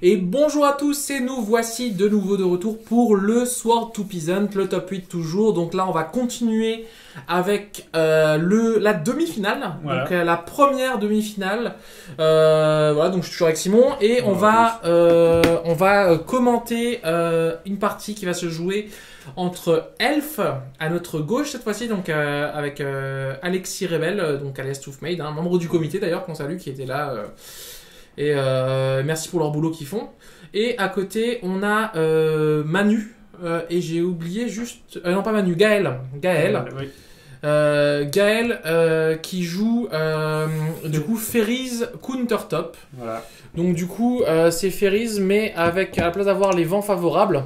Et bonjour à tous, et nous voici de nouveau de retour pour le Sword to Peasant, le top 8 toujours. Donc là on va continuer avec la demi-finale, Voilà. donc la première demi-finale. Voilà, donc je suis toujours avec Simon et on va commenter une partie qui va se jouer entre Elf à notre gauche cette fois-ci, donc avec Alexis Rebel, donc alias Toothmade, un membre du comité d'ailleurs qu'on salue, qui était là. Et merci pour leur boulot qu'ils font. Et à côté, on a Manu. Et j'ai oublié juste... non, pas Manu, Gaël. Gaël. Oui. Gaël qui joue du coup Ferries Countertop. Voilà. Donc du coup, c'est Ferries, mais avec, à la place d'avoir les vents favorables,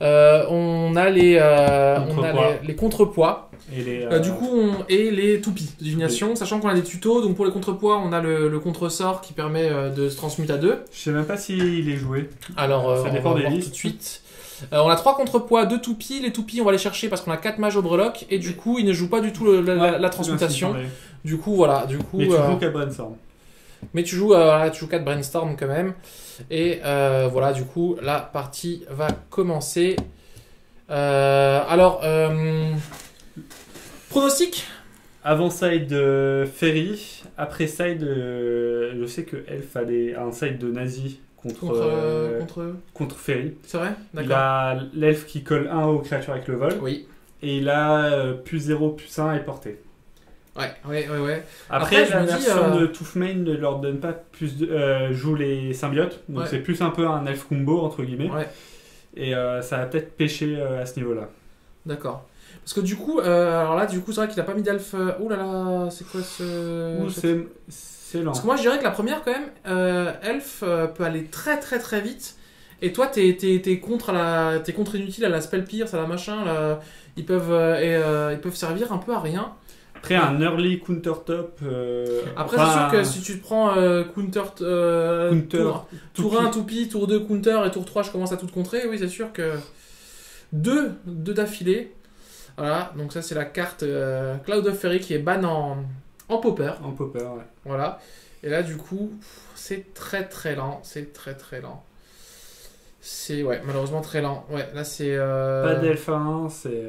on a les contrepoids. Et les, Du coup, et les toupies de divination, sachant qu'on a des tutos. Donc pour les contrepoids, on a le contre-sort qui permet de se transmuter à 2. Je sais même pas s'il est joué. Alors, ça on dépend va des voir listes. tout de suite. On a 3 contrepoids, 2 toupies. Les toupies, on va les chercher parce qu'on a 4 mages au breloque. Et du coup, ils ne jouent pas du tout la transmutation. Du coup, voilà. Du coup, Mais tu joues qu'à Brainstorm. mais tu joues 4 Brainstorm quand même. Et voilà, du coup, la partie va commencer. Pronostic. Avant side Ferry, après side, je sais que Elf a un side de nazi contre Ferry. C'est vrai. Il D'accord. a l'elfe qui colle 1 aux créatures avec le vol. Oui. Et il a plus 0, plus 1 et portée. Ouais. Après je la me dis, version de Toothmane ne leur donne pas plus de... joue les symbiotes. Donc Ouais. c'est plus un peu un elfe combo, entre guillemets. Ouais. Et ça va peut-être pêcher à ce niveau-là. D'accord. Parce que du coup, alors là, du coup, c'est vrai qu'il a pas mis d'elfe. Ouh là là, c'est quoi ce. Ou c'est lent. Parce que moi, je dirais que la première, quand même, elfe peut aller très très très vite. Et toi, t'es contre inutile à la spell pierce, à la machin. Là, ils peuvent servir un peu à rien. Après, un early counter top. Après, c'est sûr que si tu te prends counter, tour 1, toupie, tour 2, counter, et tour 3, je commence à tout te contrer. Oui, c'est sûr que 2 d'affilée. Voilà, donc ça, c'est la carte Cloud of Fairy qui est ban en popper. En popper, ouais. Voilà. Et là, du coup, c'est très très lent. C'est très très lent. C'est, ouais, malheureusement très lent. Ouais, là, c'est... Pas d'elfe 1, c'est...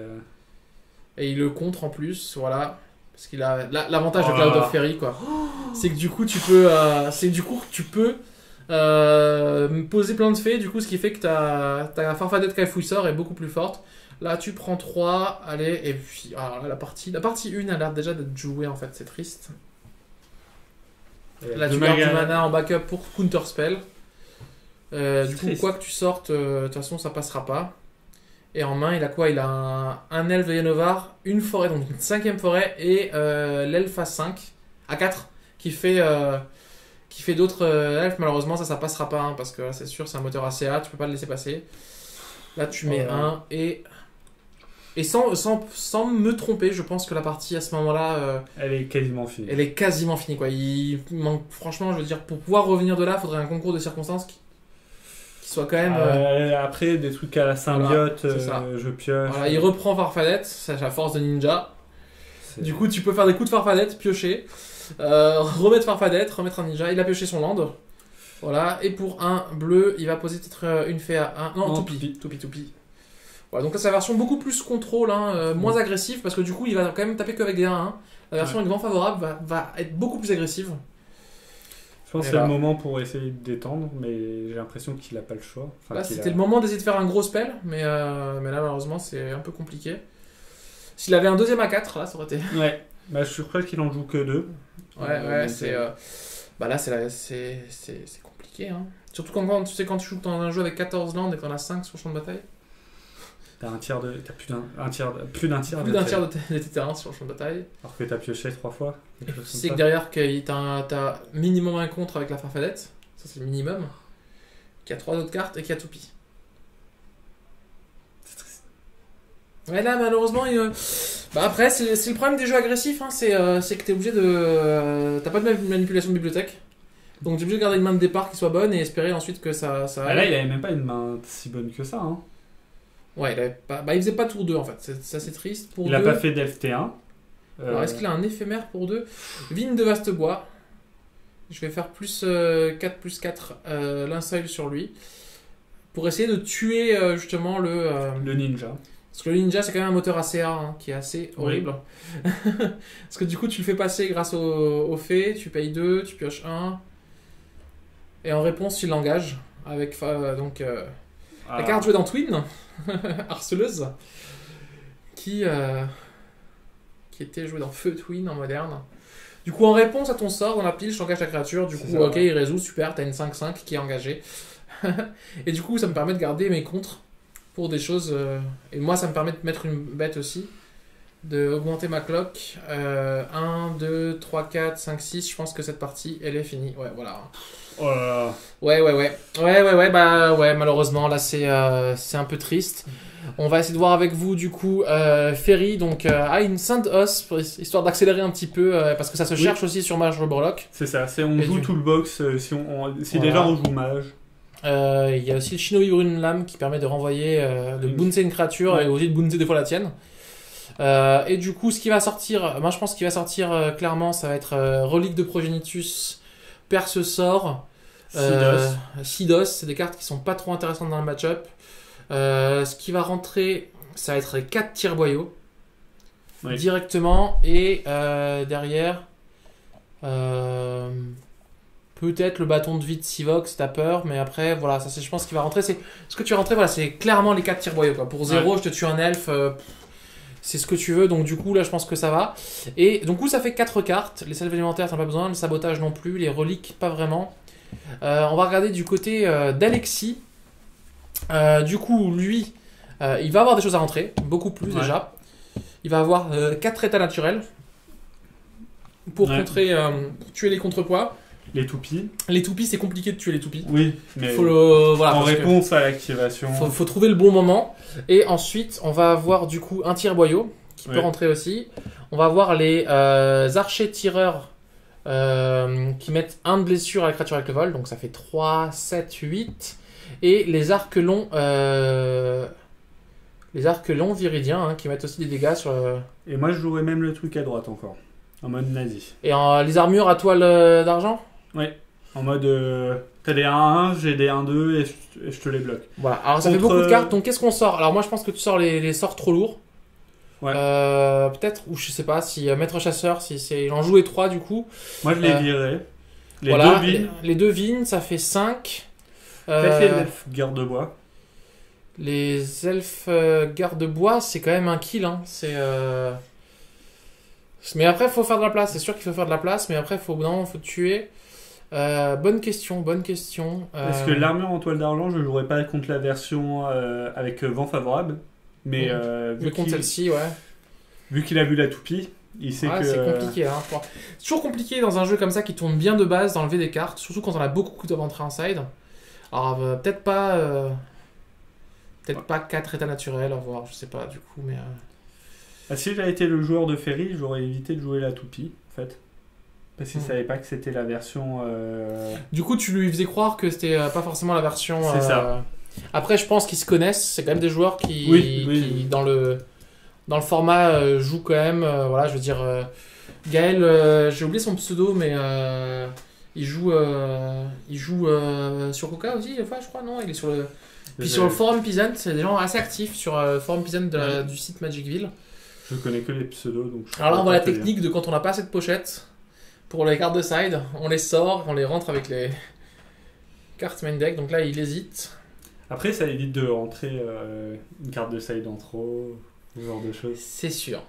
Et il le contre en plus, voilà. Parce qu'il a l'avantage de Cloud of Fairy, quoi. C'est que du coup, tu peux poser plein de fées, du coup, ce qui fait que ta Farfadette Caifouisseur est beaucoup plus forte. Là, tu prends 3, allez, et puis, alors là, la partie 1 a l'air déjà d'être jouée, en fait, c'est triste. Là, tu gardes du mana en backup pour Counter Spell. Du coup, quoi que tu sortes, de toute façon, ça passera pas. Et en main, il a quoi? Il a un elfe de Yenovar, une forêt, donc une 5ème forêt, et l'elfe à 5, à 4, qui fait d'autres elfes. Malheureusement, ça passera pas, hein, parce que là, c'est sûr, c'est un moteur ACA, tu peux pas le laisser passer. Là, tu mets un, et sans me tromper, je pense que la partie à ce moment-là, elle est quasiment finie. Elle est quasiment finie, quoi. Il manque, franchement, je veux dire, pour pouvoir revenir de là, il faudrait un concours de circonstances qui soit quand même. Après, des trucs à la symbiote, voilà, je pioche. Voilà, il reprend Farfadette, c'est la force de ninja. Du coup, tu peux faire des coups de Farfadette, piocher, remettre Farfadette, remettre un ninja. Il a pioché son land. Voilà, et pour un bleu, il va poser peut-être une fée à 1. Non, toupie. Voilà, donc là, c'est la version beaucoup plus contrôle, hein, moins agressive, parce que du coup, il va quand même taper qu'avec des 1. La version avec vent favorable va être beaucoup plus agressive. Je pense que c'est le moment pour essayer de détendre, mais j'ai l'impression qu'il n'a pas le choix. Enfin, là, c'était le moment d'essayer de faire un gros spell, mais là, malheureusement, c'est un peu compliqué. S'il avait un deuxième A4, là, ça aurait été... Ouais, bah, je suis sûr qu'il en joue que 2. Ouais, c'est... Bah là, c'est compliqué, hein. Surtout quand tu joues dans un jeu avec 14 landes et que t'en as 5 sur le champ de bataille. T'as plus d'un tiers de tes terrains sur le champ de bataille. Alors que t'as pioché 3 fois. Tu sais que derrière, t'as minimum un contre avec la Farfadette. Ça, c'est le minimum. Qu'il y a 3 autres cartes et qu'il y a toupie. C'est triste. Ouais, là, malheureusement, bah après, c'est le problème des jeux agressifs, hein, c'est que t'es obligé de... T'as pas de manipulation de bibliothèque. Donc t'es obligé de garder une main de départ qui soit bonne et espérer ensuite que ça bah là, il avait même pas une main si bonne que ça, hein. Ouais, il faisait pas tour 2 en fait, ça c'est triste. Pour il 2, a pas fait d'elfe T1. Alors est-ce qu'il a un éphémère pour 2? Vigne de Vastebois. Je vais faire plus 4 plus 4 linceul sur lui. Pour essayer de tuer justement le ninja. Parce que le ninja, c'est quand même un moteur ACA hein, qui est assez horrible. Oui. Parce que du coup, tu le fais passer grâce au fait, tu payes 2, tu pioches 1. Et en réponse, tu l'engages avec la carte jouée dans Twin, harceleuse, qui était jouée dans Feu Twin en moderne. Du coup, en réponse à ton sort, dans la pile, je t'engage la créature. Du coup, ok, il résout, super, t'as une 5-5 qui est engagée. Et du coup, ça me permet de garder mes contres pour des choses. Et moi, ça me permet de mettre une bête aussi. D'augmenter ma cloque. 1, 2, 3, 4, 5, 6. Je pense que cette partie, elle est finie. Ouais, voilà. Oh là là. Ouais, malheureusement, là, c'est un peu triste. On va essayer de voir avec vous, du coup, Ferry, donc, une Sainte Os, histoire d'accélérer un petit peu, parce que ça se cherche aussi sur Mage Reborlock. C'est ça, on joue tout le box, si voilà. Déjà on joue Mage. Il y a aussi le Shinobi Brune Lame qui permet de renvoyer, de bouncer une créature et aussi de bouncer des fois la tienne. Et du coup, ce qui va sortir, moi je pense qu'il va sortir clairement, ça va être Relique de Progenitus, Perce Sort, Sidos, c'est des cartes qui sont pas trop intéressantes dans le match-up. Ce qui va rentrer, ça va être les 4 tire-boyaux directement et derrière peut-être le bâton de vie de Sivox, t'as peur, mais après voilà, ça c'est je pense qu'il va rentrer. C'est ce que tu vas rentrer, voilà, c'est clairement les 4 tire-boyaux quoi. Pour 0, je te tue un elfe, c'est ce que tu veux, donc du coup là je pense que ça va. Et donc ça fait 4 cartes, les salves élémentaires t'en as pas besoin, le sabotage non plus, les reliques pas vraiment. On va regarder du côté d'Alexis. Du coup, lui, il va avoir des choses à rentrer, beaucoup plus déjà. Il va avoir 4 états naturels pour contrer, pour tuer les contrepoids. Les toupies. Les toupies, c'est compliqué de tuer les toupies. Oui, mais voilà, en réponse à l'activation. Faut trouver le bon moment. Et ensuite, on va avoir du coup un tire-boyau qui peut rentrer aussi. On va avoir les archers tireurs qui mettent 1 de blessure à la créature avec le vol, donc ça fait 3, 7, 8. Et les arcs longs viridiens qui mettent aussi des dégâts sur. Et moi je jouerais même le truc à droite encore, en mode nazi. Et les armures à toile d'argent. Ouais, en mode t'as des 1-1, j'ai des 1-2 et je te les bloque. Voilà, alors ça fait beaucoup de cartes, donc qu'est-ce qu'on sort? Alors moi je pense que tu sors les sorts trop lourds. Ouais. Peut-être, ou je sais pas, si Maître Chasseur, si c'est. Il en jouait 3 du coup. Moi je les virerais. Les 2 vignes, ça fait 5. Peut-être les elfes garde-bois. Les elfes garde-bois, c'est quand même un kill. Hein. Mais après, il faut faire de la place. C'est sûr qu'il faut faire de la place, mais après, faut tuer. Bonne question. Parce que l'armure en toile d'argent, je jouerais pas contre la version avec vent favorable. Mais vu contre celle-ci, vu qu'il a vu la toupie, il sait que... c'est compliqué. Hein. C'est toujours compliqué dans un jeu comme ça qui tourne bien de base d'enlever des cartes, surtout quand on a beaucoup qui doivent entrer en side. Alors peut-être pas 4 états naturels à voir, je sais pas du coup, mais... si j'avais été le joueur de Ferry, j'aurais évité de jouer la toupie, en fait. Parce qu'il savait pas que c'était la version... Du coup, tu lui faisais croire que c'était pas forcément la version... C'est ça. Après, je pense qu'ils se connaissent, c'est quand même des joueurs qui dans le format, jouent quand même... voilà, je veux dire... Gaël, j'ai oublié son pseudo, mais... il joue sur Coca aussi, des fois, je crois, non? Il est sur le... Puis sur le forum Peasant, c'est des gens assez actifs sur le forum Peasant du site Magicville. Je connais que les pseudos, donc... Alors là, on voit la technique de quand on n'a pas assez de pochettes, pour les cartes de side, on les sort, on les rentre avec les cartes main deck, donc là, il hésite. Après, ça évite de rentrer une carte de side en trop, ce genre de choses. C'est sûr.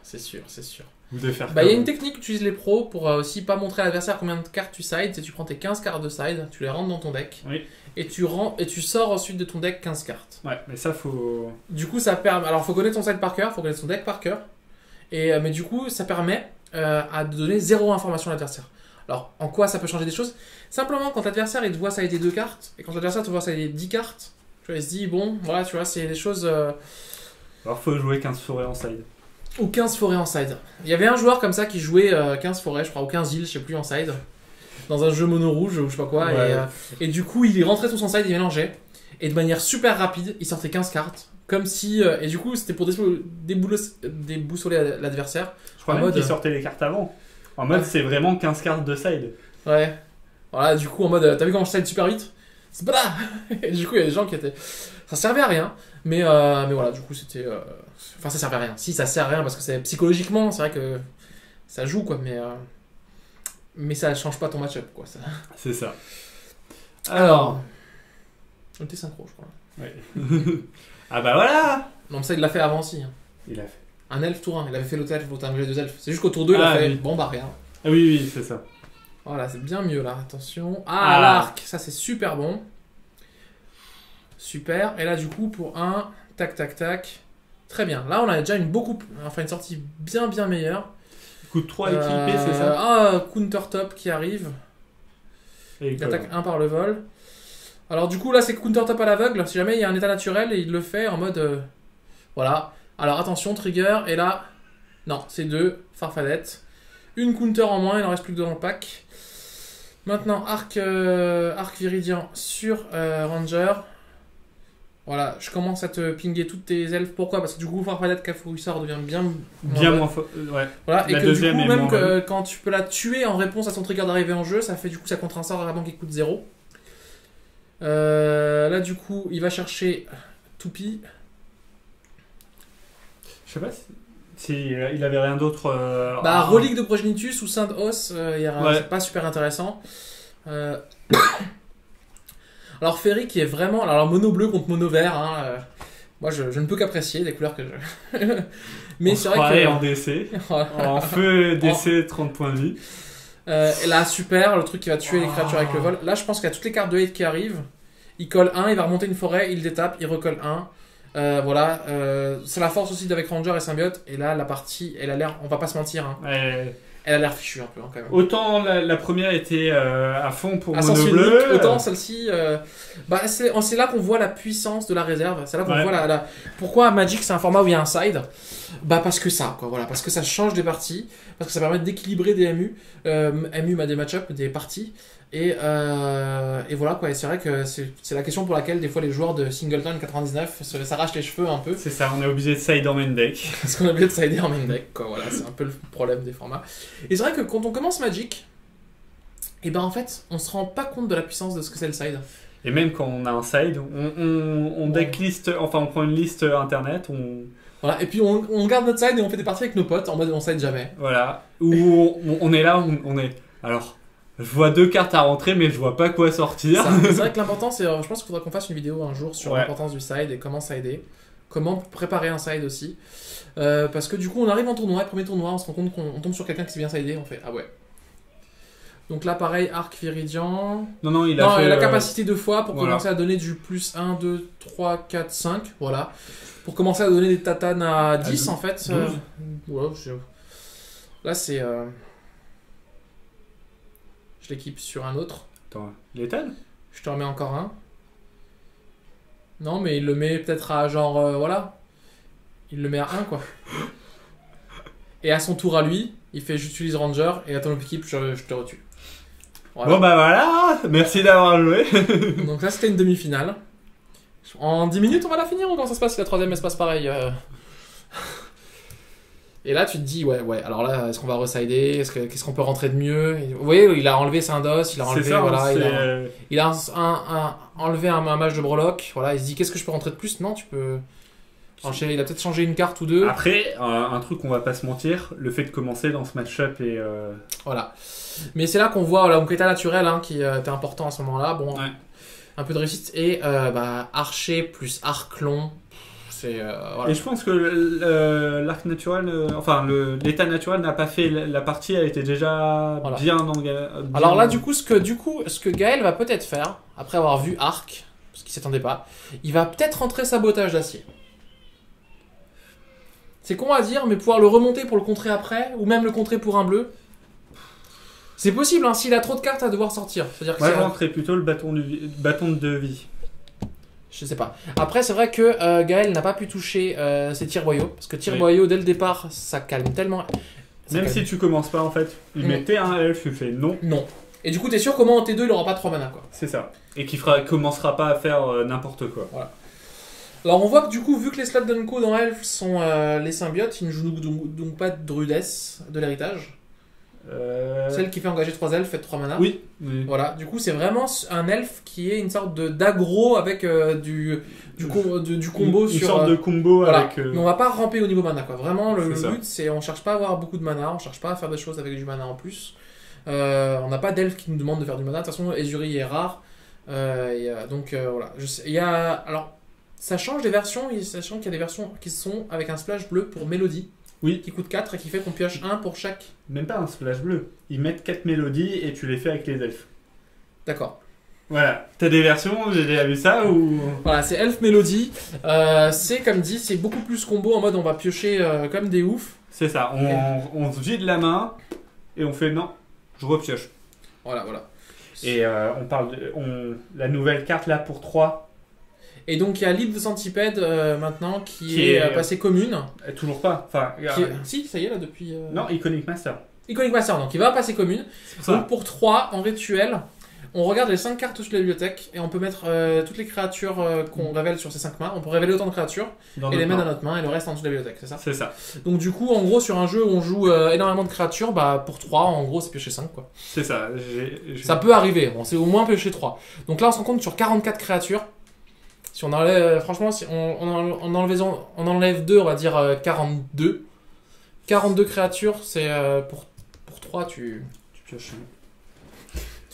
Ou de faire il y a une technique qu'utilisent les pros pour aussi pas montrer à l'adversaire combien de cartes tu side, c'est tu prends tes 15 cartes de side, tu les rentres dans ton deck, et tu sors ensuite de ton deck 15 cartes. Ouais, mais ça faut... Du coup, ça permet... Alors, faut connaître ton side par cœur, faut connaître ton deck par cœur, mais du coup, ça permet à donner 0 information à l'adversaire. Alors, en quoi ça peut changer des choses? Simplement, quand l'adversaire il te voit sider 2 cartes, et quand l'adversaire te voit sider 10 cartes, tu vois, il se dit, bon, voilà, tu vois, c'est des choses... Alors, faut jouer 15 forêts en side. Ou 15 forêts en side. Il y avait un joueur comme ça qui jouait 15 forêts, je crois, ou 15 îles, je sais plus, en side, dans un jeu mono rouge, ou je sais pas quoi, et du coup, il est rentré sur son side, il mélangeait, et de manière super rapide, il sortait 15 cartes, comme si... et du coup, c'était pour déboussoler l'adversaire. Je crois même qu'il sortait les cartes avant. En mode, c'est vraiment 15 cartes de side. Ouais. Voilà, du coup, en mode, t'as vu comment je side super vite? C'est pas là. Et du coup, il y a des gens qui étaient. Ça servait à rien, mais voilà, du coup, c'était. Enfin, ça servait à rien. Si, ça sert à rien parce que c'est psychologiquement, c'est vrai que ça joue, quoi, mais ça change pas ton match-up, quoi. Ça... C'est ça. Alors. On était synchro, je crois. Ouais. Ah bah voilà. Non, mais ça, il l'a fait avant aussi. Hein. Il a fait. Un elfe tour 1, il avait fait l'autre elfe, l'autre j'ai 2 elfes. C'est juste qu'au tour 2, il a fait. Oui. Bon, bah rien. Ah oui, c'est ça. Voilà, c'est bien mieux là, attention. Ah, l'arc, ça c'est super bon. Super. Et là, du coup, pour un, tac, tac, tac. Très bien. Là, on a déjà une sortie bien meilleure. Coup de 3 équipé, c'est ça? Ah, counter top qui arrive. Et il attaque 1 par le vol. Alors, du coup, là, c'est counter top à l'aveugle. Si jamais il y a un état naturel, et il le fait en mode. Voilà. Alors, attention, trigger. Et là, non, c'est 2. Farfadette. Une counter en moins, il n'en reste plus que 2 dans le pack. Maintenant, arc viridien sur Ranger. Voilà, je commence à te pinguer toutes tes elfes. Pourquoi? Parce que du coup, Farfadette Cafouissard devient bien moins fort. Ouais. Voilà, et que du coup, même quand tu peux la tuer en réponse à son trigger d'arrivée en jeu, ça fait du coup, ça contre un sort avant qui coûte 0. Là, du coup, il va chercher Toupie. Je sais pas si il avait rien d'autre. Relique de Progenitus ou Saint Os, c'est pas super intéressant. Alors Ferry qui est vraiment. Alors mono bleu contre mono vert. Hein, moi je ne peux qu'apprécier des couleurs que je. Mais c'est vrai que. En DC. En feu DC, 30 points de vie. Et là, super, le truc qui va tuer les créatures avec le vol. Là, je pense qu'il y a toutes les cartes de hate qui arrivent. Il colle 1, il va remonter une forêt, il détape, il recolle 1. Voilà, c'est la force aussi d'avec Ranger et Symbiote. Et là, la partie, elle a l'air, on va pas se mentir, hein, elle a l'air fichue un peu, hein, quand même. Autant la première était à fond pour mono bleu, autant celle-ci, c'est là qu'on voit la puissance de la réserve. C'est là qu'on voit pourquoi Magic c'est un format où il y a un side. Parce que ça, quoi, voilà, parce que ça change des parties, parce que ça permet d'équilibrer des MU, des match-up, des parties. Et voilà quoi, et c'est vrai que c'est la question pour laquelle des fois les joueurs de Singleton 99 s'arrachent les cheveux un peu. C'est ça, on est obligé de side en main deck. Parce qu'on est obligé de sider en main deck, quoi, voilà, c'est un peu le problème des formats. Et c'est vrai que quand on commence Magic, et en fait, on se rend pas compte de la puissance de ce que c'est le side. Et même quand on a un side, on decklist, enfin on prend une liste internet, Voilà, et puis on garde notre side et on fait des parties avec nos potes en mode on side jamais. Voilà, où on est là, on est... Alors... Je vois 2 cartes à rentrer, mais je vois pas quoi sortir. C'est vrai que l'important, c'est. Je pense qu'il faudra qu'on fasse une vidéo un jour sur l'importance du side et comment sider. Comment préparer un side aussi. Parce que du coup, on arrive en tournoi, premier tournoi, on se rend compte qu'on tombe sur quelqu'un qui s'est bien sidé, on fait ah ouais. Donc là, pareil, arc viridian. Non, il a fait la capacité 2 fois pour commencer à donner du plus 1, 2, 3, 4, 5. Voilà. Pour commencer à donner des tatanes à 10 en fait. Là, c'est. Je l'équipe sur un autre. Attends, létal? Je te remets encore un. Non, mais il le met peut-être à genre... voilà. Il le met à 1, quoi. Et à son tour à lui, il fait j'utilise Ranger et à ton équipe, je te retue. Voilà. Bon bah voilà, merci d'avoir joué. Donc là, c'était une demi-finale. En 10 minutes, on va la finir ou comment ça se passe si la troisième elle se passe pareil Et là, tu te dis, ouais, alors là, est-ce qu'on va resider? Qu'est-ce qu'on peut rentrer de mieux? Vous voyez, il a enlevé Syndos, il a enlevé, ça, voilà, il a enlevé un match de Brolock, voilà, il se dit, qu'est-ce que je peux rentrer de plus? Non, tu peux... Il a peut-être changé une carte ou deux. Après, un truc, on va pas se mentir, le fait de commencer dans ce match-up et... Voilà. Mais c'est là qu'on voit, donc état naturel, hein, qui était important à ce moment-là, bon, un peu de réussite, et archer plus arc long... Voilà. Et je pense que l'arc naturel, l'état naturel n'a pas fait la partie, elle était déjà bien engagée. Alors là, du coup, ce que Gaël va peut-être faire, après avoir vu arc, parce qu'il s'attendait pas, il va peut-être rentrer sabotage d'acier. C'est con à dire, mais pouvoir le remonter pour le contrer après, ou même le contrer pour un bleu, c'est possible, hein, s'il a trop de cartes à devoir sortir. Moi, je rentrais plutôt le bâton de vie. Je sais pas. Après, c'est vrai que Gaël n'a pas pu toucher ses tirs boyaux. Parce que tirs boyaux, dès le départ, ça calme tellement. Même si tu commences pas, en fait, il mettait un elfe, tu fais non. Non. Et du coup, t'es sûr qu'au moins en T2, il aura pas 3 mana, quoi. C'est ça. Et qu'il commencera pas à faire n'importe quoi. Voilà. Alors, on voit que du coup, vu que les slots dans Elf sont les symbiotes, ils ne jouent donc pas de Druidess de l'héritage. Celle qui fait engager 3 elfes, fait 3 mana. Oui. Voilà, du coup c'est vraiment un elfe qui est une sorte d'aggro avec du combo une sur... sorte de combo voilà. avec... Mais on va pas ramper au niveau mana, quoi. Vraiment, le C'est ça. but, c'est on cherche pas à avoir beaucoup de mana, on cherche pas à faire des choses avec du mana en plus. On n'a pas d'elfe qui nous demande de faire du mana. De toute façon, Ezuri est rare. Donc voilà. Il y a... Alors, ça change des versions, sachant qu'il y a des versions qui sont avec un splash bleu pour Mélodie. Oui. Qui coûte 4 et qui fait qu'on pioche 1 pour chaque. Même pas un splash bleu. Ils mettent 4 mélodies et tu les fais avec les elfes. D'accord. Voilà. T'as des versions, j'ai déjà vu ça ou... Voilà, c'est Elf Mélodie. C'est comme dit, c'est beaucoup plus combo en mode on va piocher comme des oufs. C'est ça. On se vide la main et on fait non, je repioche. Voilà, voilà. Et on parle de... la nouvelle carte là pour 3. Et donc il y a Lead the Centipede maintenant qui est passé commune. Toujours pas. Enfin, Si, ça y est là depuis. Non, Iconic Master. Iconic Master, donc il va passer commune. Donc pour 3 en rituel, on regarde les 5 cartes sur la bibliothèque et on peut mettre toutes les créatures qu'on révèle sur ces 5 mains. On peut révéler autant de créatures et les mettre dans notre main et le reste en dessous de la bibliothèque, c'est ça? C'est ça. Donc du coup, en gros, sur un jeu où on joue énormément de créatures, bah pour 3, en gros, c'est piocher 5 quoi. C'est ça. Ça peut arriver, bon, c'est au moins piocher 3. Donc là, on se rend compte sur 44 créatures. Si on enlève, franchement, si on enlève 2, on va dire 42. 42 créatures, c'est pour 3, tu pioches.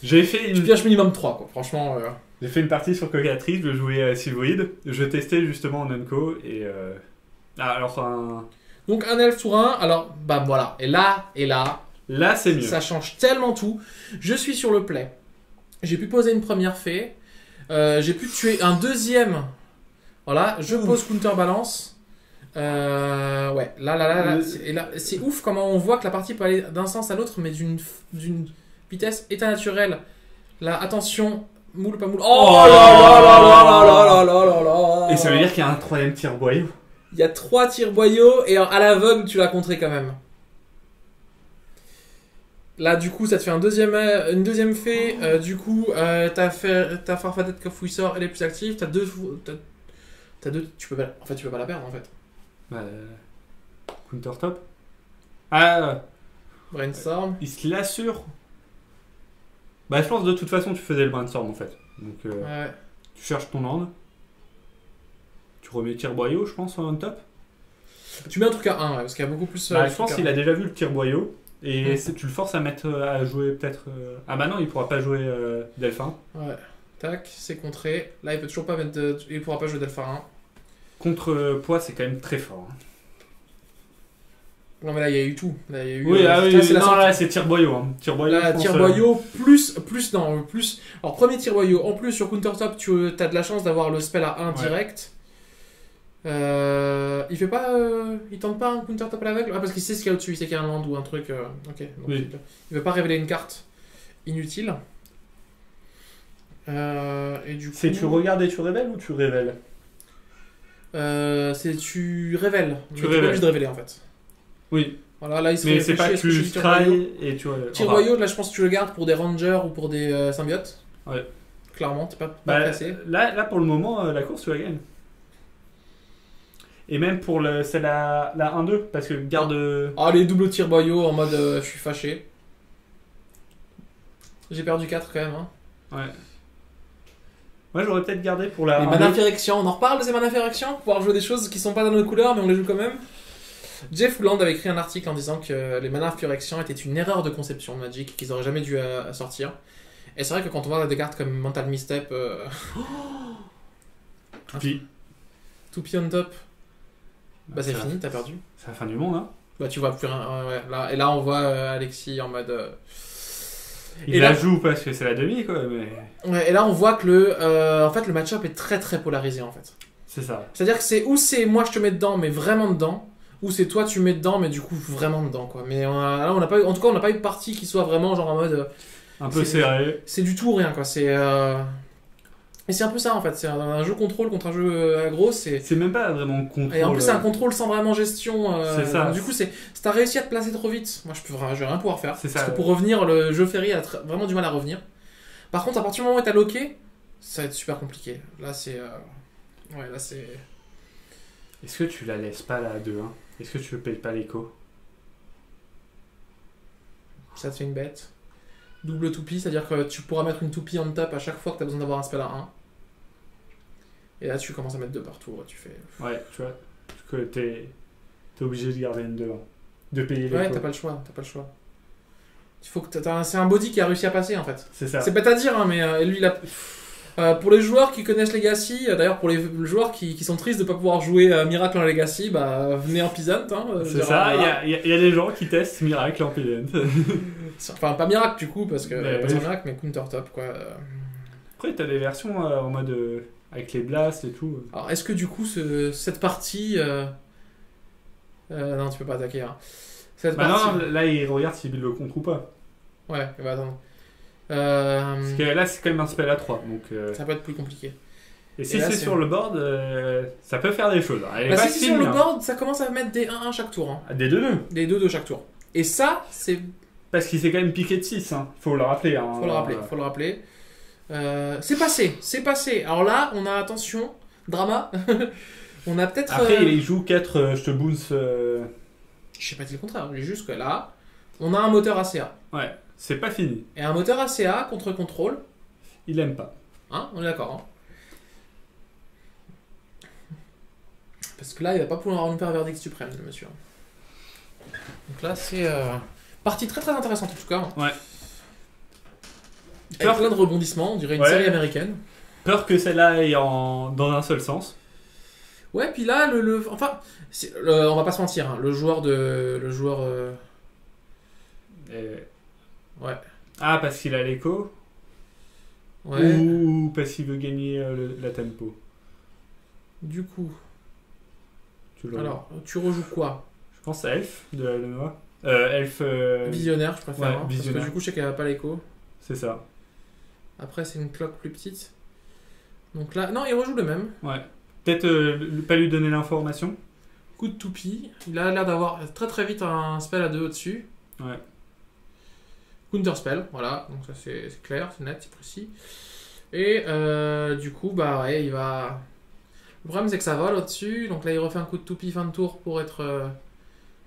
J'ai fait tu pioches minimum 3, quoi. Franchement. J'ai fait une partie sur Cocatrice, je jouais Silvoid. Je testais justement en Unco et. Donc un elfe tour 1, alors, bah voilà. Et là. Là, c'est mieux. Ça change tellement tout. Je suis sur le play. J'ai pu poser une première fée. J'ai pu tuer un deuxième. Voilà, je pose counterbalance. Ouais, là, c'est ouf comment on voit que la partie peut aller d'un sens à l'autre, mais d'une vitesse état naturel. Là, attention, moule pas moule. Oh là là là là là là là là. Et ça veut dire qu'il y a un troisième tire-boyau. Il y a 3 tire-boyaux et à l'aveugle, tu l'as contré quand même. Là, du coup, ça te fait une deuxième fée. Du coup, ta farfadette Cafouisseur, elle est plus active. T'as deux. Tu peux pas la perdre en fait. Counter top. Brainstorm. Il se l'assure. Bah, je pense de toute façon, tu faisais le brainstorm en fait. Donc, Ouais. tu cherches ton land. Tu remets tire-boyau, je pense, en top. Tu mets un truc à 1, ouais, parce qu'il y a beaucoup plus. Je pense qu'il a déjà vu le tire-boyau. Et tu le forces à mettre à jouer peut-être. Ah bah non, il pourra pas jouer Delphin. Ouais. Tac, c'est contré. Là, il peut toujours pas mettre. Il pourra pas jouer Delphin 1. Contre poids, c'est quand même très fort. Hein. Non, mais là, il y a eu tout. Là, il y a eu, oui, là, c'est tire-boyau. Hein. Tire-boyau plus. Alors, premier tire-boyau. En plus, sur countertop, tu as de la chance d'avoir le spell à 1 direct. Il fait pas. Il tente pas un countertop à l'aveugle? Ah, parce qu'il sait ce qu'il y a au-dessus. Il sait qu'il y a un land ou un truc. Ok. Donc oui. Il veut pas révéler une carte inutile. Et du coup. C'est tu regardes et tu révèles ou tu révèles? C'est tu révèles. Tu es obligé de révéler en fait. Oui. Voilà, là, il se mais c'est pas que tu try et tu révèles. Tire-boyau, là je pense que tu le gardes pour des rangers ou pour des symbiotes. Ouais. Clairement, t'es pas pressé. Là, pour le moment, la course, tu la gagnes. Et même pour c'est la 1-2, parce que garde... les doubles tire-boyau en mode je suis fâché. J'ai perdu 4 quand même. Hein. Ouais. Moi, j'aurais peut-être gardé pour la... Les mana Phyrexian, on en reparle de ces mana Phyrexian? Pouvoir jouer des choses qui sont pas dans nos couleurs, mais on les joue quand même. Jeff Houland avait écrit un article en disant que les mana Phyrexian étaient une erreur de conception de Magic, qu'ils auraient jamais dû sortir. Et c'est vrai que quand on voit des cartes comme Mental Misstep... Toupie on top... Bah c'est fini, t'as perdu. C'est la fin du monde, hein. Bah tu vois plus rien. Ouais. Là, et là on voit Alexis en mode... Il la joue parce que c'est la demi, quoi. Mais... Ouais, et là on voit que en fait, le match-up est très très polarisé en fait. C'est ça. C'est-à-dire que c'est moi je te mets dedans, mais vraiment dedans, ou c'est toi tu mets dedans, mais du coup vraiment dedans, quoi. Mais là on n'a pas eu... En tout cas on n'a pas eu de partie qui soit vraiment genre en mode... un peu serré. C'est du tout ou rien, quoi. Et c'est un peu ça en fait, c'est un jeu contrôle contre un jeu aggro, c'est même pas vraiment contrôle. Et en plus c'est un contrôle sans vraiment gestion. C'est ça. Donc, du coup c'est t'as réussi à te placer trop vite. Moi je vais rien pouvoir faire. C'est parce ça. Que pour revenir, le jeu Ferry a vraiment du mal à revenir. Par contre à partir du moment où t'as loqué, ça va être super compliqué. Là c'est... Ouais là c'est... Est-ce que tu la laisses pas là à 2-1 ? Est-ce que tu payes pas l'écho ? ça te fait une bête. Double toupie, c'est-à-dire que tu pourras mettre une toupie on top à chaque fois que tu as besoin d'avoir un spell à 1. Et là, tu commences à mettre 2 partout. Tu fais... Ouais, tu vois, que t'es obligé de garder une 2. De payer les Ouais, t'as pas le choix. Il faut que c'est un body qui a réussi à passer en fait. C'est ça. C'est bête à dire, hein, mais lui, il a... pour les joueurs qui connaissent Legacy, d'ailleurs pour les joueurs qui sont tristes de ne pas pouvoir jouer Miracle en Legacy, bah venez en Peasant. Hein, c'est ça, il y a des gens qui testent Miracle en Peasant. Enfin, pas Miracle du coup, parce que pas Miracle, mais Counter Top quoi. Après, t'as des versions en mode avec les blasts et tout. Alors, est-ce que du coup, cette partie. Non, tu peux pas attaquer. Hein. Cette partie... non, là, il regarde s'il le compte ou pas. Ouais, bah attends. Parce que là, c'est quand même un spell à 3. Donc, ça peut être plus compliqué. Et si c'est sur le board, ça peut faire des choses. Bah si c'est sur le board, ça commence à mettre des 1-1 chaque tour. Hein. Des 2-2. Des 2-2 chaque tour. Et ça, c'est... Parce qu'il s'est quand même piqué de 6. Hein. Faut le rappeler. Hein. Faut le rappeler. C'est passé. Alors là, on a, attention, drama. On a peut-être... Après, il joue 4, je te bounce... Je sais pas dit le contraire. Mais juste que là, on a un moteur ACA. Ouais, c'est pas fini. Et un moteur ACA contre contrôle. Il aime pas. Hein, on est d'accord. Hein. Parce que là, il va pas pouvoir nous faire verdict suprême, le monsieur. Donc là, c'est partie très très intéressante en tout cas. Ouais. Avec plein de rebondissements, on dirait une série américaine. Peur que celle-là aille dans un seul sens. Ouais, puis là, enfin, on va pas se mentir, hein, le joueur. Ouais. Ah, parce qu'il a l'écho. Ouais. Ou parce qu'il veut gagner la tempo. Du coup. Alors, tu rejoues quoi? Je pense à Elf de la Lenoir. Elf. Visionnaire, je préfère. Ouais, hein, visionnaire. Parce que du coup, je sais qu'elle a pas l'écho. C'est ça. Après, c'est une cloque plus petite. Donc là, non, il rejoue le même. Ouais. Peut-être pas lui donner l'information. Coup de toupie. Il a l'air d'avoir très très vite un spell à 2 au-dessus. Ouais. Counter spell, voilà. Donc ça c'est clair, c'est net, c'est précis. Et du coup, bah ouais, il va... Le problème c'est que ça vole au-dessus. Donc là, il refait un coup de toupie fin de tour pour être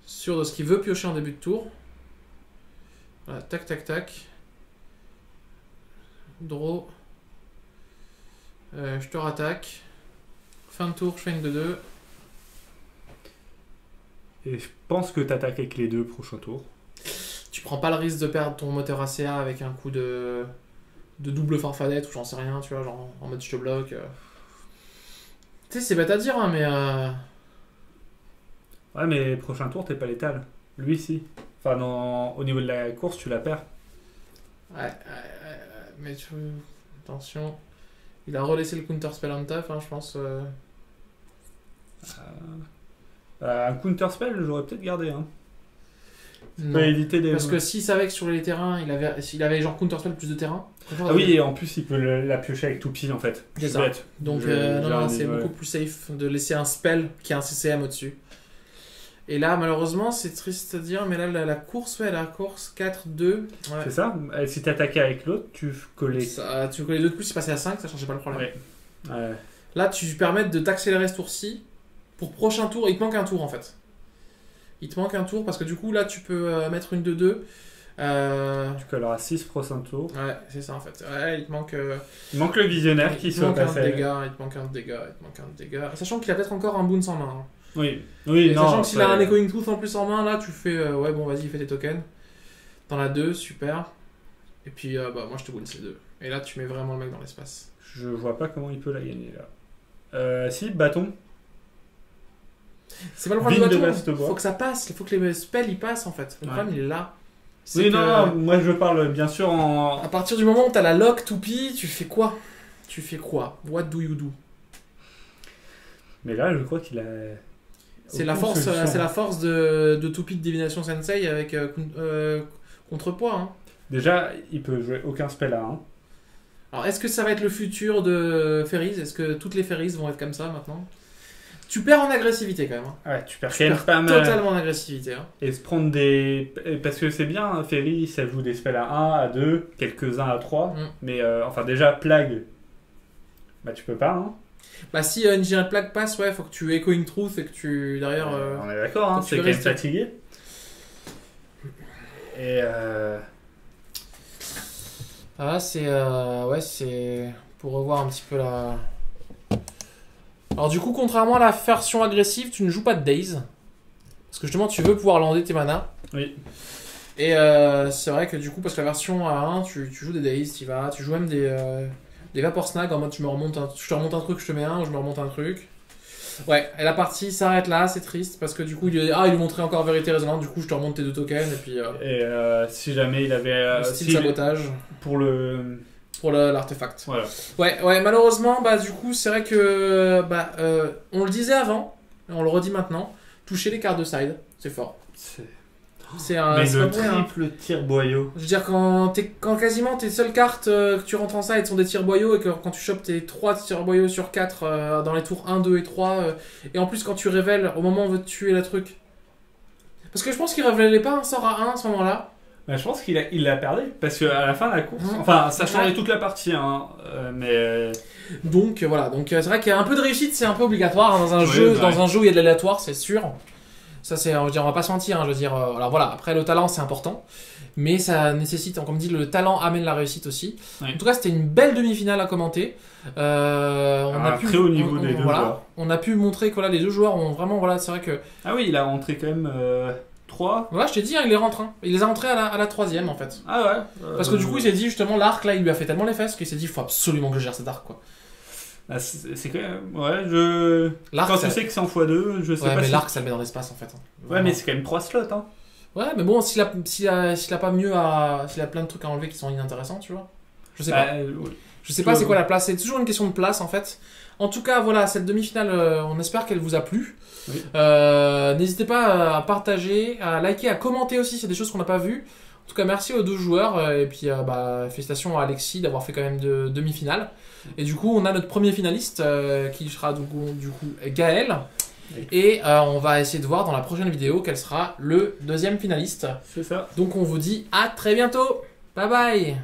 sûr de ce qu'il veut piocher en début de tour. Voilà, tac tac tac. Draw. Je te rattaque. Fin de tour, je fais une 2-2. Et je pense que t'attaques avec les 2 prochains tours. Tu prends pas le risque de perdre ton moteur ACA avec un coup de double farfadette ou j'en sais rien, tu vois, genre en mode je te bloque. Tu sais, c'est bête à dire, hein, mais... Ouais, mais prochain tour, t'es pas létal. Lui, si. Enfin, au niveau de la course, tu la perds. Ouais, mais attention. Il a relaissé le counter spell on top, hein, je pense. Un counter spell, j'aurais peut-être gardé. Hein. Non, parce que s'il savait que sur les terrains, il avait genre counter spell plus de terrain. Ah oui, et en plus, il peut la piocher avec toupie en fait. C'est ça. Bête. Donc, non, c'est beaucoup plus safe de laisser un spell qui a un CCM au-dessus. Et là, malheureusement, c'est triste à dire, mais là, la course, ouais, la course 4-2. Ouais. C'est ça. Si t'attaquais avec l'autre, tu collais. Tu collais 2 de plus, c'est passé à 5, ça changeait pas le problème. Ouais. Là, tu permets de t'accélérer ce tour-ci. Pour prochain tour, il te manque un tour en fait. Il te manque un tour parce que du coup, là, tu peux mettre une 2-2. Tu colleras 6 prochain tour. Ouais, c'est ça en fait. Ouais, il te manque. Il manque le visionnaire qui soit passé. Il te manque un dégât. Sachant qu'il a peut-être encore un bounce en main. Hein. Oui, et non. Sachant que s'il a un Echoing Tooth en plus en main, là, tu fais. Ouais, bon, vas-y, fais tes tokens. Dans la 2, super. Et puis, bah, moi, je te bounce les 2. Et là, tu mets vraiment le mec dans l'espace. Je vois pas comment il peut la gagner là. Si, bâton. C'est pas le problème du bâton. Faut que ça passe. Il faut que les spells ils passent en fait. Le problème, il est là. Oui, non, moi je parle bien sûr en. À partir du moment où t'as la lock toupie, tu fais quoi? What do you do? Mais là, je crois qu'il a. C'est la force de toupie de Divination Sensei avec contrepoids. Hein. Déjà, il peut jouer aucun spell à 1. Alors, est-ce que ça va être le futur de Fairies? Est-ce que toutes les Fairies vont être comme ça maintenant? Tu perds en agressivité quand même. Hein. Ouais, tu perds quand même pas mal. Totalement en agressivité. Hein. Et se prendre des. Parce que c'est bien, Fairy, ça joue des spells à 1, à 2, quelques-uns à 3. Mais enfin, déjà, Plague, bah tu peux pas. Hein. Bah, si Engineered Plague passe, ouais, faut que tu Echoing Truth et que tu. Derrière. On est d'accord, hein, c'est quand même fatigué. Et Ah, c'est ouais, c'est pour revoir un petit peu la. Alors du coup, contrairement à la version agressive, tu ne joues pas de Daze. Parce que justement, tu veux pouvoir lander tes manas. oui. Et c'est vrai que du coup, parce que la version A1, tu joues des Daze, tu joues même des Vapor Snag en mode je te remonte un truc, je te mets un, ou je me remonte un truc. Ouais, et la partie s'arrête là, c'est triste, parce que du coup, il lui montrait encore vérité résonante, du coup, je te remonte tes 2 tokens, et puis... Et si jamais il avait... style sabotage. Pour le... Pour l'artefact. Voilà. Ouais, malheureusement, bah du coup, c'est vrai que... on le disait avant, et on le redit maintenant, toucher les cartes de side, c'est fort. C'est un... Mais c'est le pas pour rien. triple tire-boyau. Je veux dire, quand quasiment tes seules cartes que tu rentres en side sont des tire-boyaux, et que quand tu chopes tes 3 tire-boyaux sur 4 dans les tours 1, 2 et 3, et en plus quand tu révèles au moment où on veut te tuer le truc. Parce que je pense qu'il révélait pas un sort à 1 à ce moment-là. Bah, je pense qu'il l'a perdu, parce qu'à la fin de la course, enfin ça changeait toute la partie, hein, mais... Donc voilà, donc c'est vrai qu'il y a un peu de réussite, c'est un peu obligatoire hein, dans un jeu, dans un jeu où il y a de l'aléatoire, c'est sûr. Ça c'est, on va pas se mentir, hein, je veux dire, alors voilà, après le talent c'est important, mais ça nécessite, comme dit, le talent amène la réussite aussi. Oui. En tout cas, c'était une belle demi-finale à commenter. On a pu, très haut niveau des deux joueurs. On a pu montrer que voilà, les deux joueurs ont vraiment, voilà, c'est vrai que... Ah oui, il a rentré quand même 3. Voilà, je t'ai dit, hein, il les rentre, hein. Il les a rentrés à la 3ème en fait. Ah ouais. Parce que du coup, il s'est dit justement, l'arc là, il lui a fait tellement les fesses qu'il s'est dit, faut absolument que je gère cet arc quoi. Ah, c'est quand même... Ouais, quand tu sais que c'est en x2, je sais pas mais si... l'arc, ça le met dans l'espace en fait. Ouais, mais c'est quand même 3 slots, hein. Ouais, mais bon, s'il a pas mieux à... S'il a plein de trucs à enlever qui sont inintéressants, tu vois. Je sais pas. Oui. Je sais pas c'est quoi la place. C'est toujours une question de place en fait. En tout cas, voilà, cette demi-finale, on espère qu'elle vous a plu. Oui. N'hésitez pas à partager, à liker, à commenter aussi s'il y a des choses qu'on n'a pas vues. En tout cas, merci aux deux joueurs. Et puis, félicitations à Alexis d'avoir fait quand même de demi-finale. Et du coup, on a notre premier finaliste qui sera du coup Gaël. Oui. Et on va essayer de voir dans la prochaine vidéo quel sera le deuxième finaliste. C'est ça. Donc on vous dit à très bientôt. Bye bye.